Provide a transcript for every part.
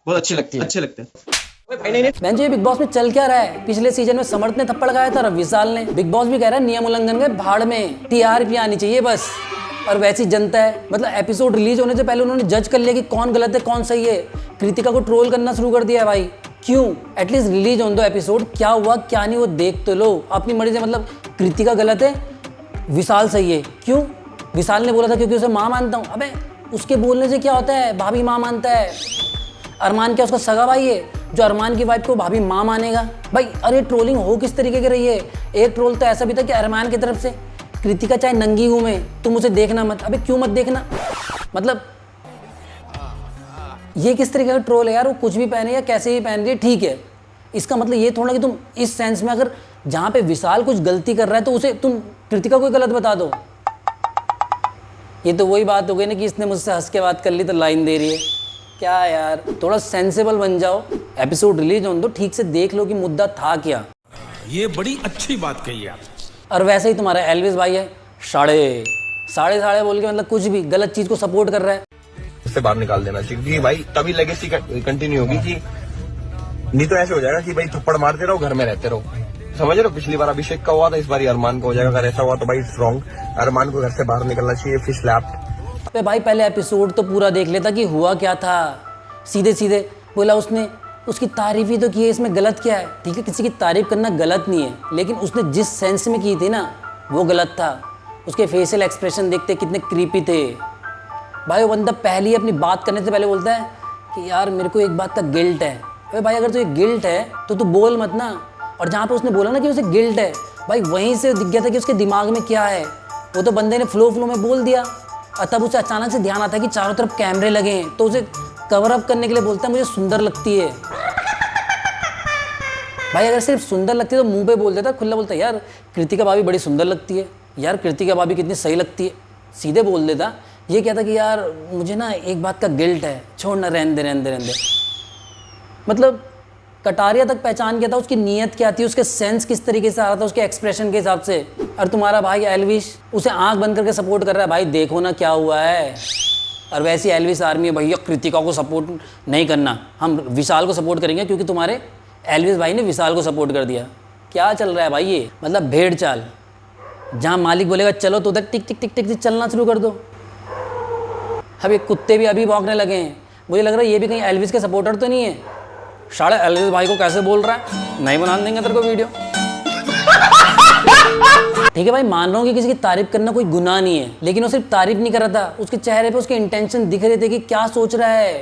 बहुत अच्छी लगती है, अच्छे लगते हैं। बहन जी, बिग बॉस में चल क्या रहा है? पिछले सीजन में समर्थ ने थप्पड़ लगाया था और विशाल ने। बिग बॉस भी कह रहा है नियम उल्लंघन के भाड़ में, टीआरपी आनी चाहिए बस। और वैसी जनता है, मतलब एपिसोड रिलीज होने से पहले उन्होंने जज कर लिया कि कौन गलत है कौन सही है। कृतिका को ट्रोल करना शुरू कर दिया है भाई। क्यों? एटलीस्ट रिलीज होने दो एपिसोड, क्या हुआ क्या नहीं वो देख तो लो अपनी मर्जी से। मतलब कृतिका गलत है, विशाल सही है। क्यों? विशाल ने बोला था क्योंकि उसे माँ मानता हूँ। अबे उसके बोलने से क्या होता है? भाभी माँ मानता है। अरमान क्या उसका सगा भाई है जो अरमान की वाइफ को भाभी माँ मानेगा? भाई अरे ट्रोलिंग हो किस तरीके की रही है। एक ट्रोल तो ऐसा भी था कि अरमान की तरफ से कृतिका चाहे नंगी घूमे तुम उसे देखना मत। अबे क्यों मत देखना? मतलब ये किस तरीके का ट्रोल है यार? वो कुछ भी पहने या कैसे भी पहन रही है ठीक है, इसका मतलब ये थोड़ा कि तुम इस सेंस में अगर जहाँ पे विशाल कुछ गलती कर रहा है तो उसे तुम कृतिका को गलत बता दो। ये तो वही बात हो गई ना कि इसने मुझसे हंस के बात कर ली तो लाइन दे रही है। क्या यार, थोड़ा सेंसेबल बन जाओ। एपिसोड रिलीज होने दो, ठीक से देख लो कि मुद्दा था क्या। ये बड़ी अच्छी बात कही आप। और वैसे ही तुम्हारा एल्विस भाई है साढ़े साढ़े बोल के मतलब कुछ भी गलत चीज को सपोर्ट कर रहा है। उससे बाहर निकाल देना चाहिए क्योंकि भाई तभी लेगेसी कंटिन्यू होगी। कि नहीं तो ऐसे हो जाएगा कि भाई थप्पड़ मारते रहो घर में रहते रहो। समझ रहे हो? पिछली बार अभिषेक का हुआ था, इस बार अरमान को हो जाएगा। अगर ऐसा हुआ तो भाई स्ट्रॉन्ग अरमान को घर से बाहर निकलना चाहिए। फिर स्लैप अबे भाई पहले एपिसोड तो पूरा देख लेता कि हुआ क्या था। सीधे सीधे बोला उसने, उसकी तारीफ ही तो की है, इसमें गलत क्या है? ठीक है, किसी की तारीफ करना गलत नहीं है, लेकिन उसने जिस सेंस में की थी ना वो गलत था। उसके फेशियल एक्सप्रेशन देखते कितने क्रीपी थे भाई। वो बंदा पहले ही अपनी बात करने से पहले बोलता है कि यार मेरे को एक बात का गिल्ट है। अरे भाई अगर तुझे गिल्ट है तो तू बोल मत ना। और जहाँ पे उसने बोला ना कि उसे गिल्ट है, भाई वहीं से दिख गया था कि उसके दिमाग में क्या है। वो तो बंदे ने फ्लो में बोल दिया और तब उसे अचानक से ध्यान आता है कि चारों तरफ कैमरे लगे हैं, तो उसे कवर अप करने के लिए बोलता है मुझे सुंदर लगती है। भाई अगर सिर्फ सुंदर लगती है तो मुंह पे बोल देता, खुला बोलता यार कृतिका भाभी बड़ी सुंदर लगती है, यार कृतिका भाभी कितनी सही लगती है, सीधे बोल देता। ये कहता कि यार मुझे ना एक बात का गिल्ट है, छोड़ना रहने दे। मतलब कटारिया तक पहचान गया था उसकी नीयत क्या थी, उसके सेंस किस तरीके से आ रहा था उसके एक्सप्रेशन के हिसाब से। और तुम्हारा भाई एल्विश उसे आंख बंद करके सपोर्ट कर रहा है, भाई देखो ना क्या हुआ है। और वैसी एल्विश आर्मी है भैया, कृतिका को सपोर्ट नहीं करना, हम विशाल को सपोर्ट करेंगे क्योंकि तुम्हारे एल्विश भाई ने विशाल को सपोर्ट कर दिया। क्या चल रहा है भाई ये? मतलब भेड़ चाल, जहाँ मालिक बोलेगा चलो तो उधर टिक टिक टिक टिक चलना शुरू कर दो। अब ये कुत्ते भी अभी भौंकने लगे हैं। मुझे लग रहा है ये भी कहीं एल्विश के सपोर्टर तो नहीं है। साढ़े एल्विश भाई को कैसे बोल रहा है, नहीं बना देंगे तेरे को वीडियो। ठीक है भाई, मान रहा हूँ कि किसी की तारीफ करना कोई गुनाह नहीं है, लेकिन वो सिर्फ तारीफ नहीं कर रहा था, उसके चेहरे पे उसके इंटेंशन दिख रहे थे कि क्या सोच रहा है।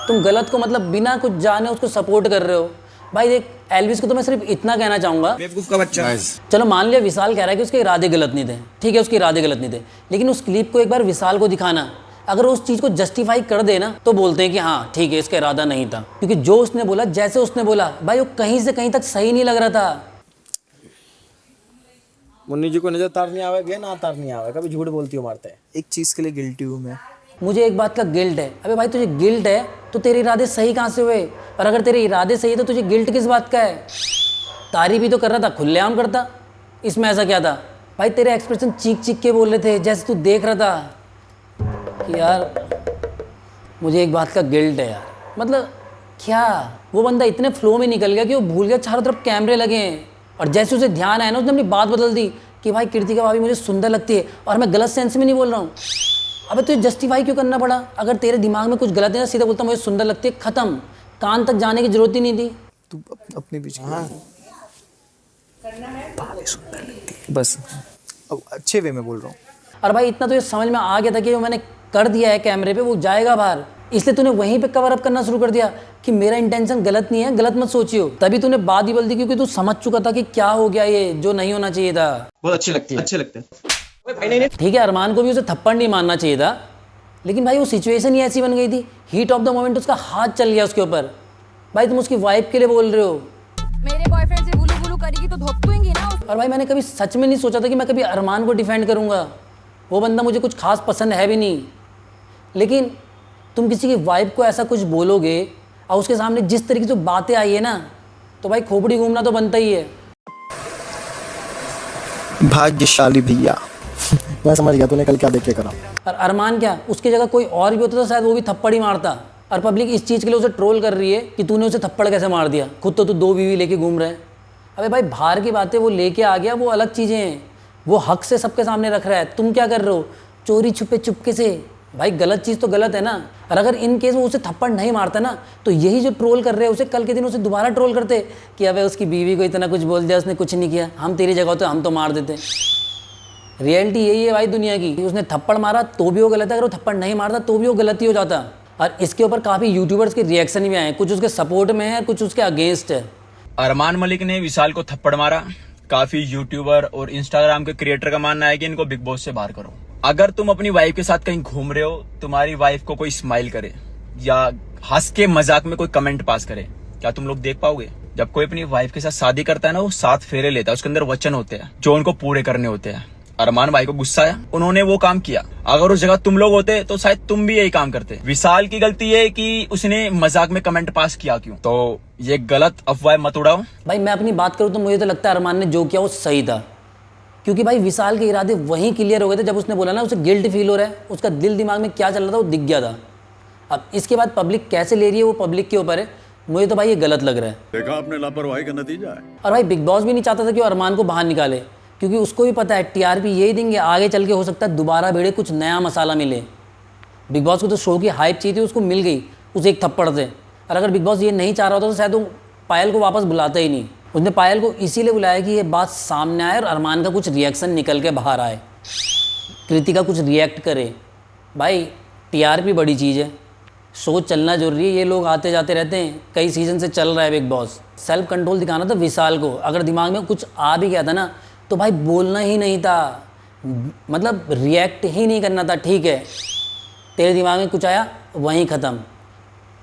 तुम गलत को मतलब बिना कुछ जाने उसको सपोर्ट कर रहे हो। भाई देख एल्विस को तो मैं सिर्फ इतना कहना चाहूंगा, बेवकूफ का बच्चा। चलो मान लिया विशाल कह रहा है कि उसके इरादे गलत नहीं थे, ठीक है उसके इरादे गलत नहीं थे, लेकिन उस क्लिप को एक बार विशाल को दिखाना, अगर उस चीज़ को जस्टिफाई कर देना तो बोलते हैं कि हाँ ठीक है इसका इरादा नहीं था। क्योंकि जो उसने बोला जैसे उसने बोला भाई वो कहीं से कहीं तक सही नहीं लग रहा था। मुन्नी जी को नजर तार नहीं आवे ना तार नहीं आवे, कभी झूठ बोलती हो मारते हैं। एक चीज़ के लिए गिल्टी हूँ मैं। मुझे एक बात का गिल्ट है। अबे भाई तुझे गिल्ट है तो तेरे इरादे सही कहाँ से हुए? और अगर तेरे इरादे सही है तो तुझे गिल्ट किस बात का है? तारीफ भी तो कर रहा था, खुलेआम करता, इसमें ऐसा क्या था? भाई तेरे एक्सप्रेशन चीख के बोल रहे थे जैसे तू देख रहा था कि यार मुझे एक बात का गिल्ट है यार। मतलब क्या वो बंदा इतने फ्लो में निकल गया कि वो भूल गया चारों तरफ कैमरे लगे हैं। और जैसे उसे ध्यान आया ना उसने अपनी बात बदल दी कि भाई कृतिका भाभी मुझे सुंदर लगती है, और मैं गलत सेंस में नहीं बोल रहा हूँ। अबे तुझे जस्टिफाई क्यों करना पड़ा? अगर तेरे दिमाग में कुछ गलत है ना सीधा बोलता मुझे सुंदर लगती है, खत्म, कान तक जाने की जरूरत ही नहीं थी। तू अपने बीच में भाभी सुंदर लगती है, बस अब अच्छे वे में बोल रहा हूँ। और भाई इतना तो ये समझ में आ गया था कि जो मैंने कर दिया है कैमरे पे वो जाएगा बाहर, इसलिए तूने वहीं पे कवर अप करना शुरू कर दिया कि मेरा इंटेंशन गलत नहीं है, गलत मत सोचियो। तभी तूने बात ही बोल दी क्योंकि तू समझ चुका था कि क्या हो गया ये जो नहीं होना चाहिए था। बहुत अच्छी लगती है, अच्छे लगते हैं। ठीक है अरमान को भी उसे थप्पड़ नहीं मारना चाहिए था, लेकिन भाई वो सिचुएशन ही ऐसी बन गई थी, हीट ऑफ द मोमेंट उसका हाथ चल गया उसके ऊपर। भाई तुम उसकी वाइफ के लिए बोल रहे हो, मेरे बॉयफ्रेंड से बुलू बुलू करेगी तो धोपतूंगी ना। और भाई मैंने कभी सच में नहीं सोचा था कि मैं कभी अरमान को डिफेंड करूंगा। वो बंदा मुझे कुछ खास पसंद है भी नहीं, लेकिन तुम किसी की वाइफ को ऐसा कुछ बोलोगे और उसके सामने जिस तरीके से बातें आई है ना, तो भाई खोपड़ी घूमना तो बनता ही है। भाग्यशाली भैया। मैं समझ गया तूने कल क्या देख के करा। और अरमान क्या, उसकी जगह कोई और भी होता तो शायद वो भी थप्पड़ ही मारता। और पब्लिक इस चीज़ के लिए उसे ट्रोल कर रही है कि तूने उसे थप्पड़ कैसे मार दिया, खुद तो तू 2 बीवी लेके घूम रहा है। अबे भाई बाहर की बातें वो लेके आ गया, वो अलग चीज़ें हैं, वो हक से सबके सामने रख रहा है। तुम क्या कर रहे हो, चोरी छुपे चुपके से। भाई गलत चीज़ तो गलत है ना। और अगर इन केस वो उसे थप्पड़ नहीं मारता ना, तो यही जो ट्रोल कर रहे हैं उसे कल के दिन उसे दोबारा ट्रोल करते कि अबे उसकी बीवी को इतना कुछ बोल दिया, उसने कुछ नहीं किया, हम तेरी जगह तो हम तो मार देते। रियलिटी यही है भाई दुनिया की, उसने थप्पड़ मारा तो भी वो गलत है, अगर वो थप्पड़ नहीं मारता तो भी वो गलती हो जाता। और इसके ऊपर काफ़ी यूट्यूबर्स के रिएक्शन भी आए हैं, कुछ उसके सपोर्ट में है, कुछ उसके अगेंस्ट है। अरमान मलिक ने विशाल को थप्पड़ मारा। काफी यूट्यूबर और इंस्टाग्राम के क्रिएटर का मानना है कि इनको बिग बॉस से बाहर करो। अगर तुम अपनी वाइफ के साथ कहीं घूम रहे हो, तुम्हारी वाइफ को कोई स्माइल करे या हंस के मजाक में कोई कमेंट पास करे, क्या तुम लोग देख पाओगे? जब कोई अपनी वाइफ के साथ शादी करता है ना, वो 7 फेरे लेता है, उसके अंदर वचन होते हैं जो उनको पूरे करने होते हैं। अरमान भाई को गुस्सा आया, उन्होंने वो काम किया। अगर उस जगह तुम लोग होते तो शायद तुम भी यही काम करते। विशाल की गलती है कि उसने मजाक में कमेंट पास किया क्यों, तो ये गलत अफवाह मत उड़ाओ। भाई मैं अपनी बात करूँ तो मुझे तो लगता है अरमान ने जो किया वो सही था, क्योंकि भाई विशाल के इरादे वहीं क्लियर हो गए थे जब उसने बोला ना उसे गिल्ट फील हो रहा है, उसका दिल दिमाग में क्या चल रहा था वो दिख गया था। अब इसके बाद पब्लिक कैसे ले रही है वो पब्लिक के ऊपर है, मुझे तो भाई ये गलत लग रहा है। देखा आपने लापरवाही का नतीजा है। और भाई बिग बॉस भी नहीं चाहता था कि वो अरमान को बाहर निकाले, क्योंकि उसको भी पता है टीआरपी यही देंगे, आगे चल के हो सकता है दोबारा भिड़े, कुछ नया मसाला मिले। बिग बॉस को तो शो की हाइप चाहिए थी, उसको मिल गई उसे एक थप्पड़ से। और अगर बिग बॉस ये नहीं चाह रहा होता तो शायद वो पायल को वापस बुलाता ही नहीं। उसने पायल को इसीलिए बुलाया कि ये बात सामने आए और अरमान का कुछ रिएक्शन निकल के बाहर आए, कृतिका कुछ रिएक्ट करे। भाई टीआरपी बड़ी चीज़ है, शो चलना जरूरी है, ये लोग आते जाते रहते हैं, कई सीजन से चल रहा है बिग बॉस। सेल्फ कंट्रोल दिखाना था विशाल को, अगर दिमाग में कुछ आ भी गया था ना तो भाई बोलना ही नहीं था, मतलब रिएक्ट ही नहीं करना था। ठीक है तेरे दिमाग में कुछ आया वहीं ख़त्म।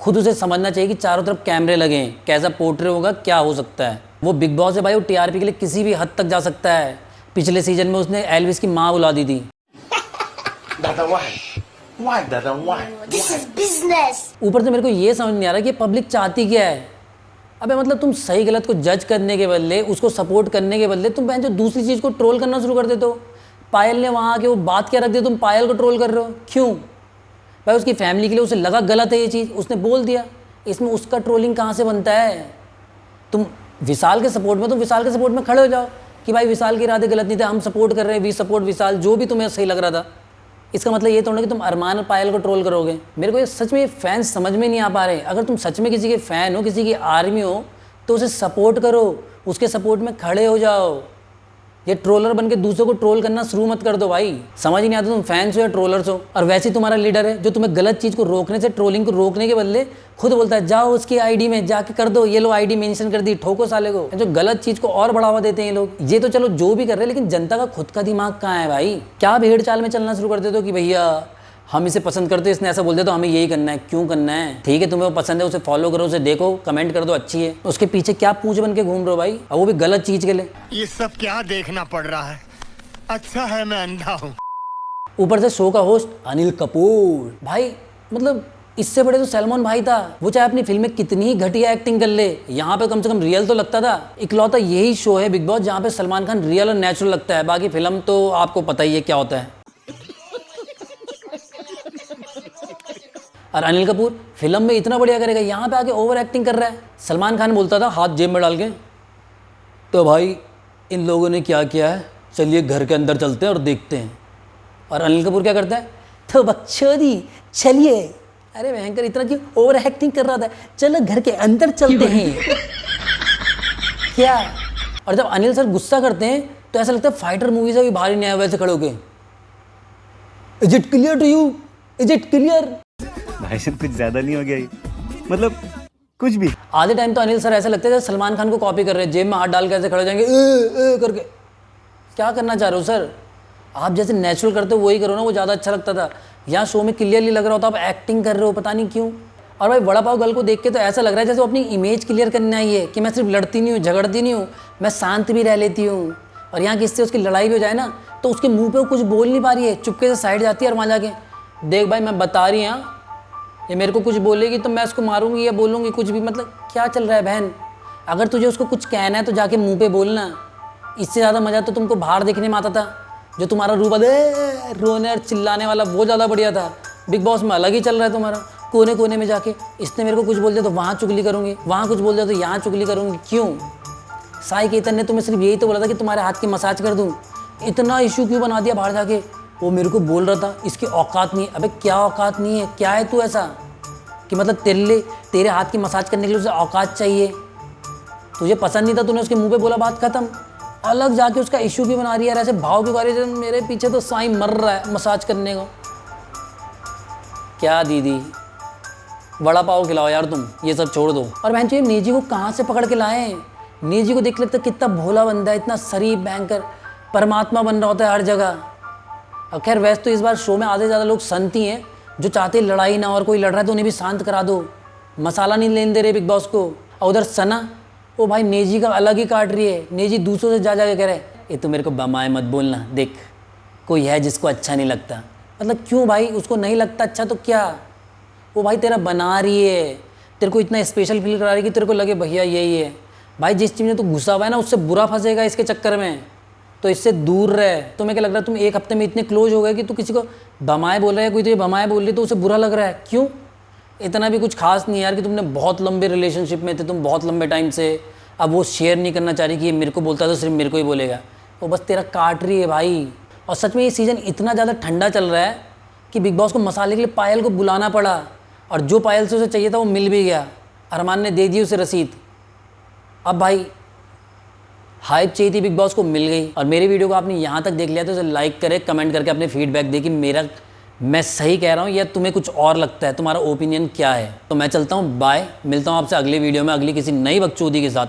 खुद उसे समझना चाहिए कि चारों तरफ कैमरे लगे हैं, कैसा पोर्ट्रे होगा, क्या हो सकता है। वो बिग बॉस है भाई, वो टीआरपी के लिए किसी भी हद तक जा सकता है। पिछले सीजन में उसने एल्विस की माँ बुला दी थी। ऊपर से मेरे को ये समझ नहीं आ रहा कि पब्लिक चाहती क्या है। अबे मतलब तुम सही गलत को जज करने के बदले, उसको सपोर्ट करने के बदले तुम बहन जो दूसरी चीज़ को ट्रोल करना शुरू कर देते हो। पायल ने वहाँ आके वो बात क्या रख दी, तुम पायल को ट्रोल कर रहे हो, क्यों? भाई उसकी फैमिली के लिए उसे लगा गलत है ये चीज़, उसने बोल दिया, इसमें उसका ट्रोलिंग कहाँ से बनता है? तुम विशाल के सपोर्ट में, तुम विशाल के सपोर्ट में खड़े हो जाओ कि भाई विशाल के इरादे गलत नहीं थे, हम सपोर्ट कर रहे हैं, वी सपोर्ट विशाल, जो भी तुम्हें सही लग रहा था। इसका मतलब ये तो नहीं कि तुम अरमान और पायल को ट्रोल करोगे। मेरे को ये सच में ये फैंस समझ में नहीं आ पा रहे। अगर तुम सच में किसी के फ़ैन हो, किसी की आर्मी हो, तो उसे सपोर्ट करो, उसके सपोर्ट में खड़े हो जाओ। ये ट्रोलर बन के दूसरों को ट्रोल करना शुरू मत कर दो भाई। समझ ही नहीं आता तुम फैंस हो या ट्रोलर्स हो। और वैसे ही तुम्हारा लीडर है जो तुम्हें गलत चीज़ को रोकने से, ट्रोलिंग को रोकने के बदले खुद बोलता है जाओ उसकी आईडी में जाके कर दो, ये लो आईडी मेंशन कर दी, ठोको साले को। जो गलत चीज़ को और बढ़ावा देते हैं ये लोग। ये तो चलो जो भी कर रहे हैं, लेकिन जनता का खुद का दिमाग कहाँ है भाई? क्या भेड़ चाल में चलना शुरू कर देते हो कि भैया हम इसे पसंद करते हैं, इसने ऐसा बोल दिया तो हमें यही करना है। क्यों करना है? ठीक है तुम्हें वो पसंद है, उसे फॉलो करो, उसे देखो, कमेंट कर दो, अच्छी है। उसके पीछे क्या पूंछ बन के घूम रहे हो भाई, और वो भी गलत चीज़ के लिए। ये सब क्या देखना पड़ रहा है? अच्छा है मैं अंधा हूँ। ऊपर से शो का होस्ट अनिल कपूर भाई, मतलब इससे बड़े तो सलमान भाई था। वो चाहे अपनी फिल्म में कितनी ही घटिया एक्टिंग कर ले, यहाँ पे कम से कम रियल तो लगता था। इकलौता यही शो है बिग बॉस जहाँ पे सलमान खान रियल और नेचुरल लगता है। बाकी फिल्म तो आपको पता ही है क्या होता है। और अनिल कपूर फिल्म में इतना बढ़िया करेगा, यहाँ पे आके ओवर एक्टिंग कर रहा है। सलमान खान बोलता था हाथ जेब में डाल के, तो भाई इन लोगों ने क्या किया है, चलिए घर के अंदर चलते हैं और देखते हैं। और अनिल कपूर क्या करता है, तो बकचोदी चलिए, अरे भयंकर इतना क्यों ओवर एक्टिंग कर रहा था, चलो घर के अंदर चलते हैं क्या। और जब अनिल सर गुस्सा करते हैं तो ऐसा लगता है फाइटर मूवी से भी बाहर ही नहीं आया वैसे खड़े होके। Is it clear to you, is it clear? भाई साहब कुछ ज्यादा नहीं हो गया ये? मतलब कुछ भी। आधे टाइम तो अनिल सर ऐसा लगता है जैसे सलमान खान को कॉपी कर रहे हैं, जेब में हाथ डाल के ऐसे खड़े हो जाएंगे ए करके। क्या करना चाह रहे हो सर? आप जैसे नेचुरल करते हो वही करो ना, वो ज़्यादा अच्छा लगता था। यहाँ शो में क्लियरली लग रहा होता आप एक्टिंग कर रहे हो, पता नहीं क्यों। और भाई वड़ा पाव गर्ल को देख के तो ऐसा लग रहा है जैसे वो अपनी इमेज क्लियर करने आई है कि मैं सिर्फ लड़ती नहीं हूँ, झगड़ती नहीं हूँ, मैं शांत भी रह लेती हूँ। और यहाँ किससे उसकी लड़ाई भी हो जाए ना तो उसके मुँह पर वो कुछ बोल नहीं पा रही है, चुपके से साइड जाती है और वहाँ जाके देख भाई मैं बता रही हूँ, ये मेरे को कुछ बोलेगी तो मैं उसको मारूंगी या बोलूँगी कुछ भी। मतलब क्या चल रहा है बहन? अगर तुझे उसको कुछ कहना है तो जाके मुंह पे बोलना। इससे ज़्यादा मज़ा तो तुमको बाहर देखने में आता था। जो तुम्हारा रूप रोने और चिल्लाने वाला वो ज़्यादा बढ़िया था। बिग बॉस में अलग ही चल रहा है तुम्हारा। कोने कोने में जाके इसने मेरे को कुछ बोल दिया तो वहाँ चुगली करूँगी, वहाँ कुछ बोल दिया तो यहाँ चुगली करूँगी। क्यों? साई केतन ने तुम्हें सिर्फ यही तो बोला था कि तुम्हारे हाथ की मसाज कर दूँ, इतना इशू क्यों बना दिया बाहर जाके? वो मेरे को बोल रहा था इसकी औकात नहीं है। अबे क्या औकात नहीं है? क्या है तू ऐसा कि मतलब तेरे हाथ की मसाज करने के लिए उसे औकात चाहिए? तुझे पसंद नहीं था, तूने उसके मुंह पे बोला, बात खत्म। अलग जाके उसका इशू क्यों बना रही है यार? ऐसे भाव क्यों कर रही है? मेरे पीछे तो साई मर रहा है मसाज करने को। क्या दीदी, वड़ा पाव खिलाओ यार तुम, ये सब छोड़ दो। और बहन जी नेजी को कहाँ से पकड़ के लाए? नेजी को देख लगता कितना भोला बंदा है, इतना शरीफ बैंकर, परमात्मा बन रहा होता है हर जगह। अब खैर वैसे तो इस बार शो में आधे ज़्यादा लोग संत ही हैं जो चाहते हैं लड़ाई ना, और कोई लड़ रहा है तो उन्हें भी शांत करा दो। मसाला नहीं लेने दे रहे बिग बॉस को। और उधर सना, ओ भाई नेजी का अलग ही काट रही है। नेजी दूसरों से जा के कह रहे ये तो मेरे को बमाए मत बोलना, देख कोई है जिसको अच्छा नहीं लगता। मतलब क्यों भाई? उसको नहीं लगता अच्छा तो क्या? वो भाई तेरा बना रही है, तेरे को इतना स्पेशल फील करा रही है कि तेरे को लगे भैया यही है। भाई जिस चीज़ में तू घुसा हुआ है ना उससे बुरा फंसेगा इसके चक्कर में, तो इससे दूर रहे। तुम्हें क्या लग रहा है तुम एक हफ्ते में इतने क्लोज हो गए कि तू किसी को बमाए बोल रहा है, कोई तो ये बमाए बोल रही तो उसे बुरा लग रहा है? क्यों? इतना भी कुछ खास नहीं यार कि तुमने बहुत लंबे रिलेशनशिप में थे, तुम बहुत लंबे टाइम से, अब वो शेयर नहीं करना चाह रही कि ये मेरे को बोलता है तो सिर्फ मेरे को ही बोलेगा। वो बस तेरा काट रही है भाई। और सच में ये सीज़न इतना ज़्यादा ठंडा चल रहा है कि बिग बॉस को मसाले के लिए पायल को बुलाना पड़ा, और जो पायल से उसे चाहिए था वो मिल भी गया। अरमान ने दे दी उसे रसीद। अब भाई हाइप चाहिए थी बिग बॉस को, मिल गई। और मेरी वीडियो को आपने यहाँ तक देख लिया तो उसे लाइक करें, कमेंट करके अपने फीडबैक दे कि मैं सही कह रहा हूँ या तुम्हें कुछ और लगता है, तुम्हारा ओपिनियन क्या है। तो मैं चलता हूँ, बाय। मिलता हूँ आपसे अगली वीडियो में अगली किसी नई बकचोदी के साथ।